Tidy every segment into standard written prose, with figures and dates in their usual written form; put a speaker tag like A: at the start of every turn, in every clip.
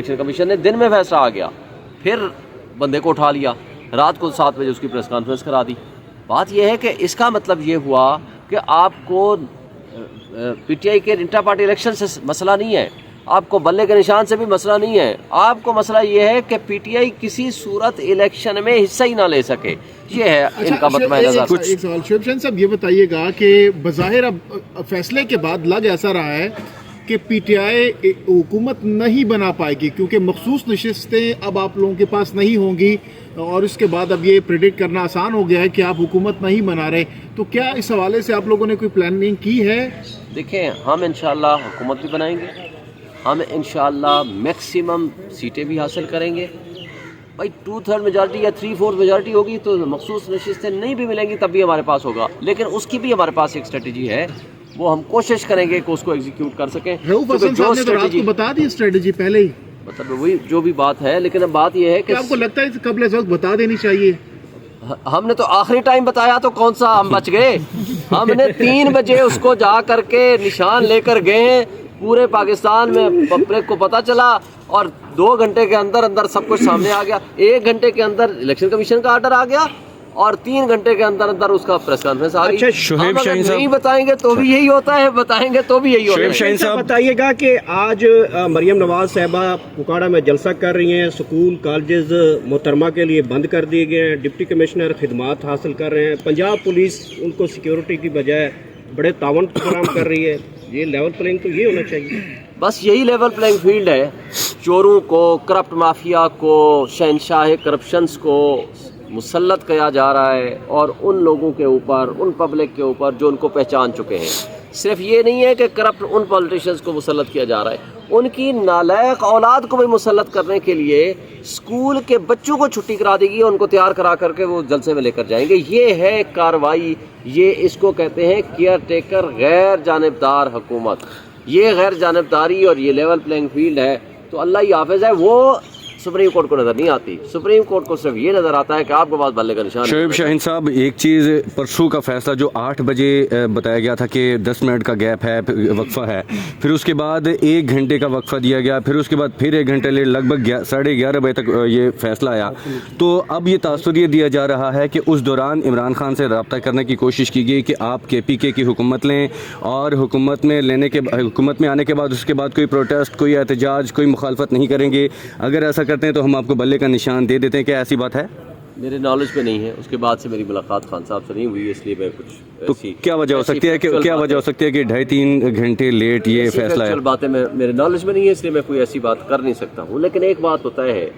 A: Election commission نے دن میں فیصلہ آ گیا، پھر بندے کو اٹھا لیا، رات کو 7 بجے اس کی پریس کانفرنس کرا دی۔ بات یہ ہے کہ اس کا مطلب یہ ہوا کہ آپ کو پی ٹی آئی کے انٹرا پارٹی الیکشن سے مسئلہ نہیں ہے، آپ کو بلے کے نشان سے بھی مسئلہ نہیں ہے، آپ کو مسئلہ یہ ہے کہ پی ٹی آئی کسی صورت الیکشن میں حصہ ہی نہ لے سکے، یہ ہے ان کا مطمع نظر۔
B: ایک سوال شعیب شاہین صاحب، یہ بتائیے گا کہ بظاہر اب فیصلے کے بعد لگ ایسا رہا ہے کہ پی ٹی آئی حکومت نہیں بنا پائے گی کیونکہ مخصوص نشستیں اب آپ لوگوں کے پاس نہیں ہوں گی، اور اس کے بعد اب یہ پریڈکٹ کرنا آسان ہو گیا ہے کہ آپ حکومت نہیں بنا رہے، تو کیا اس حوالے سے آپ لوگوں نے کوئی پلاننگ کی ہے؟
A: دیکھیں، ہم انشاءاللہ حکومت بھی بنائیں گے، ہم انشاءاللہ میکسیمم سیٹیں بھی حاصل کریں گے۔ بھائی 2/3 میجارٹی یا 3/4 میجارٹی ہوگی تو مخصوص نشستیں نہیں بھی ملیں گی تب بھی ہمارے پاس ہوگا، لیکن اس کی بھی ہمارے پاس ایک اسٹریٹجی ہے، وہ ہم کوشش کریں گے کہ اس کو ایگزیکیوٹ کر سکیں۔
B: رؤوف حسن صاحب نے تو رات کو بتا دی اسٹریٹجی پہلے ہی،
A: مطلب وہی جو بھی بات ہے، لیکن اب بات یہ ہے کہ
B: آپ کو لگتا ہے قبل از وقت بتا دینی چاہیے؟
A: ہم نے تو آخری ٹائم بتایا تو کون سا ہم بچ گئے، ہم نے 3 بجے اس کو جا کر کے نشان لے کر گئے، پورے پاکستان میں پبلک کو پتہ چلا، اور 2 گھنٹے کے اندر اندر سب کچھ سامنے آ گیا، 1 گھنٹے کے اندر الیکشن کمیشن کا آرڈر آ گیا، اور 3 گھنٹے کے اندر اندر اس کا پریس کانفرنس آ گئی۔
C: اچھا شعیب شاہین صاحب،
A: نہیں بتائیں گے تو بھی یہی ہوتا ہے، بتائیں گے تو بھی یہی ہوتا ہے۔
C: شعیب شاہین صاحب
D: بتائیے گا کہ آج مریم نواز صاحبہ ککواڑہ میں جلسہ کر رہی ہیں، سکول کالجز محترمہ کے لیے بند کر دیے گئے ہیں، ڈپٹی کمشنر خدمات حاصل کر رہے ہیں، پنجاب پولیس ان کو سیکیورٹی کی بجائے بڑے تعاون فراہم کر رہی ہے، یہ لیول پلینگ تو یہ ہونا چاہیے۔
A: بس یہی لیول پلینگ فیلڈ ہے، چوروں کو، کرپٹ مافیا کو، شہنشاہ کرپشنز کو مسلط کیا جا رہا ہے، اور ان لوگوں کے اوپر، ان پبلک کے اوپر جو ان کو پہچان چکے ہیں۔ صرف یہ نہیں ہے کہ کرپٹ ان پولیٹیشنز کو مسلط کیا جا رہا ہے، ان کی نالائق اولاد کو بھی مسلط کرنے کے لیے اسکول کے بچوں کو چھٹی کرا دے گی، اور ان کو تیار کرا کر کے وہ جلسے میں لے کر جائیں گے۔ یہ ہے کارروائی، یہ اس کو کہتے ہیں کیئر ٹیکر، غیر جانبدار حکومت۔ یہ غیر جانبداری اور یہ لیول پلینگ فیلڈ ہے تو اللہ ہی حافظ ہے، وہ سپریم کورٹ کو نظر نہیں آتی، سپریم کورٹ کو صرف یہ نظر آتا ہے کہ آپ کے پاس بلے کا نشان ہے۔
C: شعیب شاہین صاحب، ایک چیز پرسوں کا فیصلہ جو 8 بجے بتایا گیا تھا کہ 10 منٹ کا گیپ ہے، وقفہ ہے، پھر اس کے بعد 1 گھنٹے کا وقفہ دیا گیا، پھر اس کے بعد پھر 1 گھنٹے لیٹ لگ بھگ 11:30 بجے تک یہ فیصلہ آیا، تو اب یہ تاثر یہ دیا جا رہا ہے کہ اس دوران عمران خان سے رابطہ کرنے کی کوشش کی گئی کہ آپ کے پی کے کی حکومت لیں، اور حکومت میں آنے کے بعد اس کے بعد کوئی پروٹیسٹ، کوئی احتجاج، کوئی مخالفت نہیں کریں گے، اگر ایسا کرتے ہیں تو ہم آپ کو بلے کا نشان دے دیتے ہیں۔ کیا ایسی بات ہے؟
A: میرے نالج پہ نہیں ہے، اس کے بعد سے میری ملاقات خان صاحب سے نہیں ہوئی، اس لیے میں کچھ
C: تو کیا وجہ ہو سکتی ہے کہ 2.5-3 گھنٹے لیٹ یہ فیصلہ ہے؟
A: باتیں میرے نالج میں نہیں ہے، اس لیے میں کوئی ایسی بات کر نہیں سکتا ہوں، لیکن ایک بات ہوتا ہے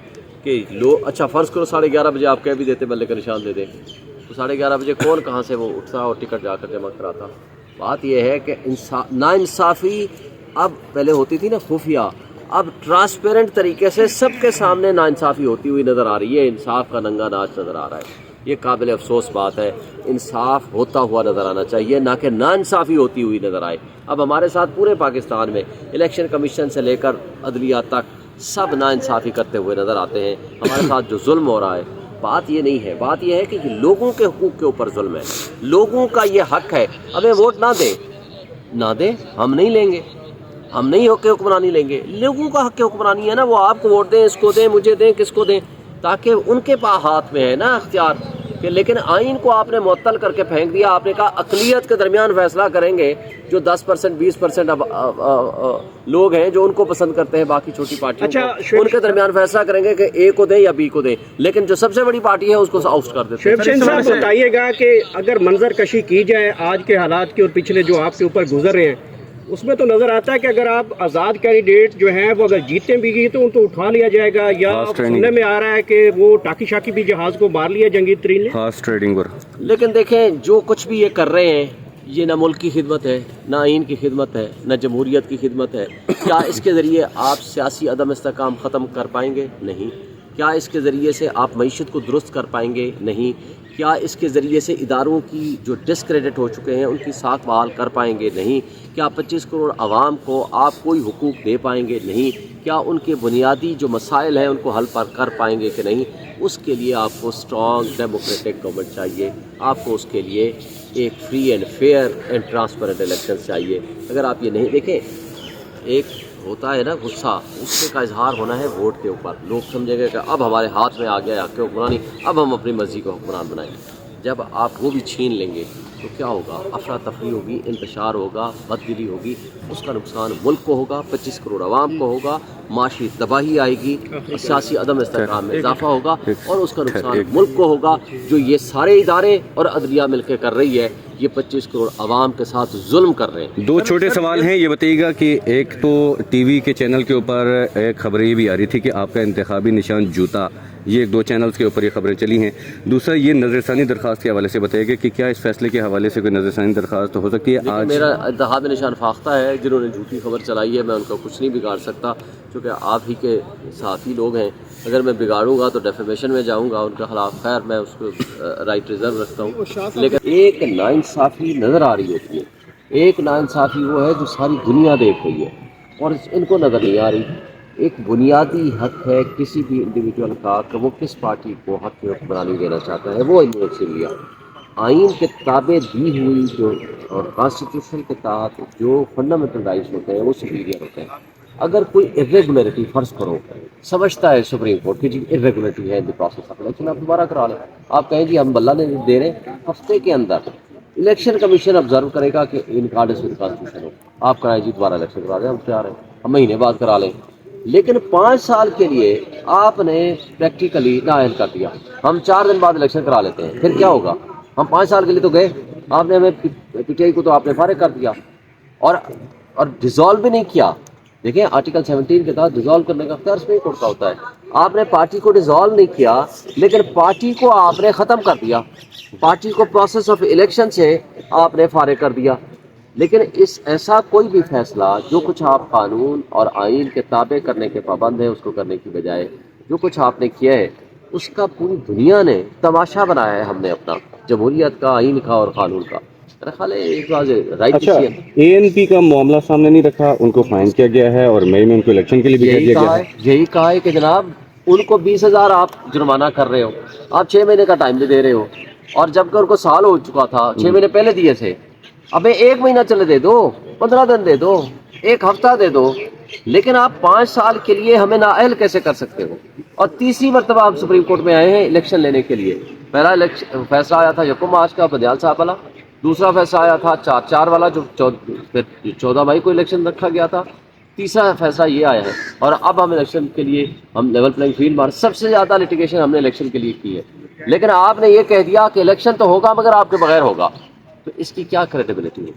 A: کہ اچھا فرض کرو 11:30 بجے آپ کہہ بھی دیتے بلے کا نشان دے دیں، تو 11:30 بجے کون کہاں سے وہ اٹھتا اور ٹکٹ جا کر جمع کراتا؟ بات یہ ہے کہ ناانصافی اب پہلے ہوتی تھی نا خفیہ، اب ٹرانسپیرنٹ طریقے سے سب کے سامنے ناانصافی ہوتی ہوئی نظر آ رہی ہے، انصاف کا ننگا ناچ نظر آ رہا ہے۔ یہ قابل افسوس بات ہے، انصاف ہوتا ہوا نظر آنا چاہیے، نہ کہ ناانصافی ہوتی ہوئی نظر آئے۔ اب ہمارے ساتھ پورے پاکستان میں الیکشن کمیشن سے لے کر عدلیہ تک سب ناانصافی کرتے ہوئے نظر آتے ہیں، ہمارے ساتھ جو ظلم ہو رہا ہے۔ بات یہ نہیں ہے، بات یہ ہے کہ یہ لوگوں کے حقوق کے اوپر ظلم ہے، لوگوں کا یہ حق ہے، ہمیں ووٹ نہ دیں ہم نہیں لیں گے، ہم نہیں ہو کے حکمرانی لیں گے، لوگوں کا حق حکمرانی ہے نا، وہ آپ کو ووٹ دیں، اس کو دیں، مجھے دیں، کس کو دیں، تاکہ ان کے پاس ہاتھ میں ہے نا اختیار کہ۔ لیکن آئین کو آپ نے معطل کر کے پھینک دیا، آپ نے کہا اقلیت کے درمیان فیصلہ کریں گے، جو 10% 20% لوگ ہیں جو ان کو پسند کرتے ہیں، باقی چھوٹی پارٹیوں کو، ان کے درمیان فیصلہ کریں گے کہ اے کو دیں یا بی کو دیں، لیکن جو سب سے بڑی پارٹی ہے اس کو آؤٹ کر دیتے ہیں۔
D: شعیب شاہین صاحب بتائیے گا کہ اگر منظر کشی کی جائے آج کے حالات کی اور پچھلے جو آپ کے اوپر گزر رہے ہیں، اس میں تو نظر آتا ہے کہ اگر آپ آزاد کینڈیڈیٹ جو ہیں وہ اگر جیتیں بھی گئی تو ان کو اٹھا لیا جائے گا، یا سننے میں آ رہا ہے کہ وہ ٹاکی شاکی بھی جہاز کو مار لیا جنگی ترین نے،
C: خاص ٹریڈنگ پر۔
A: لیکن دیکھیں جو کچھ بھی یہ کر رہے ہیں، یہ نہ ملک کی خدمت ہے، نہ آئین کی خدمت ہے، نہ جمہوریت کی خدمت ہے۔ کیا اس کے ذریعے آپ سیاسی عدم استحکام ختم کر پائیں گے؟ نہیں۔ کیا اس کے ذریعے سے آپ معیشت کو درست کر پائیں گے؟ نہیں۔ کیا اس کے ذریعے سے اداروں کی جو ڈسکریڈٹ ہو چکے ہیں ان کی ساکھ بحال کر پائیں گے؟ نہیں۔ کیا 25 کروڑ عوام کو آپ کوئی حقوق دے پائیں گے؟ نہیں۔ کیا ان کے بنیادی جو مسائل ہیں ان کو حل کر پائیں گے کہ نہیں؟ اس کے لیے آپ کو اسٹرانگ ڈیموکریٹک گورنمنٹ چاہیے، آپ کو اس کے لیے ایک free and fair and transparent election چاہیے۔ اگر آپ یہ نہیں دیکھیں، ایک ہوتا ہے نا غصہ، غصے کا اظہار ہونا ہے ووٹ کے اوپر. لوگ سمجھیں گے کہ اب ہمارے ہاتھ میں آ گیا حق حکمرانی، اب ہم اپنی مرضی کو حکمران بنائیں. جب آپ وہ بھی چھین لیں گے تو کیا ہوگا؟ افراتفری ہوگی، انتشار ہوگا، بددلی ہوگی. اس کا نقصان ملک کو ہوگا، 25 کروڑ عوام کو ہوگا، معاشی تباہی آئے گی، سیاسی عدم استحکام میں اضافہ ہوگا، اور اس کا نقصان ملک کو ہوگا جو یہ سارے ادارے اور عدلیہ مل کے کر رہی ہے. یہ 25 کروڑ عوام کے ساتھ ظلم کر رہے ہیں.
C: 2 چھوٹے سوال ہیں. یہ بتائیے گا کہ ایک تو ٹی وی کے چینل کے اوپر ایک خبر یہ بھی آ رہی تھی کہ آپ کا انتخابی نشان جوتا، یہ 2 چینلز کے اوپر یہ خبریں چلی ہیں. دوسرا یہ نظر ثانی درخواست کے حوالے سے بتائیے گا کہ کیا اس فیصلے کے حوالے سے کوئی نظر ثانی درخواست ہو سکتی ہے؟ آج
A: میرا انتخابی نشان فاختہ ہے. جنہوں نے جھوٹی خبر چلائی ہے میں ان کا کچھ نہیں بگاڑ سکتا، کیونکہ آپ ہی کے ساتھی لوگ ہیں. اگر میں بگاڑوں گا تو ڈیفیمیشن میں جاؤں گا ان کے خلاف. خیر میں اس کو رائٹ ریزرو رکھتا ہوں. لیکن ایک ناانصافی نظر آ رہی ہوتی ہے. ایک ناانصافی وہ ہے جو ساری دنیا دیکھ رہی ہے اور ان کو نظر نہیں آ رہی. ایک بنیادی حق ہے کسی بھی انڈیویجول کا کہ وہ کس پارٹی کو حق کی حکمرانی دینا چاہتا ہے. وہ انہوں نے چھین لیا. آئین کے تابع دی ہوئی جو اور کانسٹیٹیوشن کے تحت جو فنڈامنٹل رائٹس ہوتے ہیں وہ سپیریئر ہوتے ہیں. اگر کوئی ارریگولیرٹی فرض کرو سمجھتا ہے سپریم کورٹ کی جی ارریگولیرٹی ہے ان دی پروسیس آف الیکشن، آپ دوبارہ کرا لیں. آپ کہیں جی ہم بلّہ نہیں دے رہے، ہفتے کے اندر الیکشن کمیشن آبزرو کرے گا کہ ان کارڈ ود کانسٹیٹیوشن ہو، آپ کرائیں جی دوبارہ الیکشن کرا دیں، ہم تیار ہیں، ہم مہینے بعد کرا لیں. لیکن 5 سال کے لیے آپ نے پریکٹیکلی نااہل کر دیا. ہم 4 دن بعد الیکشن کرا لیتے ہیں، پھر کیا ہوگا؟ ہم 5 سال کے لیے تو گئے، آپ نے ہمیں پی ٹی آئی کو تو آپ نے فارغ کر دیا اور ڈیزالو بھی نہیں کیا. دیکھیں آرٹیکل 17 کے تحت ڈیزالو کرنے کا اختیار سپریم کورٹ کا ہوتا ہے. آپ نے پارٹی کو ڈیزالو نہیں کیا لیکن پارٹی کو آپ نے ختم کر دیا، پارٹی کو پروسیس آف الیکشن سے آپ نے فارغ کر دیا. لیکن اس ایسا کوئی بھی فیصلہ جو کچھ آپ قانون اور آئین کے تابع کرنے کے پابند ہیں اس کو کرنے کی بجائے جو کچھ آپ نے کیا ہے اس کا پوری دنیا نے تماشا بنایا ہے. ہم نے اپنا جمہوریت کا، آئین کا اور قانون کا. میرا خیال ہے ایک رائٹ
C: اچھا اے این پی کا معاملہ سامنے نہیں رکھا، ان کو فائن کیا گیا ہے اور مئی میں ان کو الیکشن کے لیے بھی کہہ دیا گیا ہے.
A: یہی کہا ہے کہ جناب ان کو 20,000 آپ جرمانہ کر رہے ہو، آپ 6 مہینے کا ٹائم بھی دے رہے ہو، اور جبکہ ان کو سال ہو چکا تھا، 6 مہینے پہلے دیے تھے. ابھی 1 مہینہ چلے دے دو، 15 دن دے دو، 1 ہفتہ دے دو. لیکن آپ 5 سال کے لیے ہمیں نااہل کیسے کر سکتے ہو؟ اور تیسری مرتبہ آپ سپریم کورٹ میں آئے ہیں الیکشن لینے کے لیے. پہلا فیصلہ آیا تھا 1 مارچ کا بدیال صاحب والا، دوسرا فیصلہ آیا تھا 4/4 والا جو 14 مئی کو الیکشن رکھا گیا تھا، تیسرا فیصلہ یہ آیا ہے. اور اب ہم الیکشن کے لیے ہم لیول پلینگ فیلڈ سب سے زیادہ لٹیگیشن ہم نے الیکشن کے لیے کی ہے. لیکن آپ نے یہ کہہ دیا کہ الیکشن تو ہوگا مگر آپ کے بغیر ہوگا، تو اس کی کیا کریڈیبلٹی ہے؟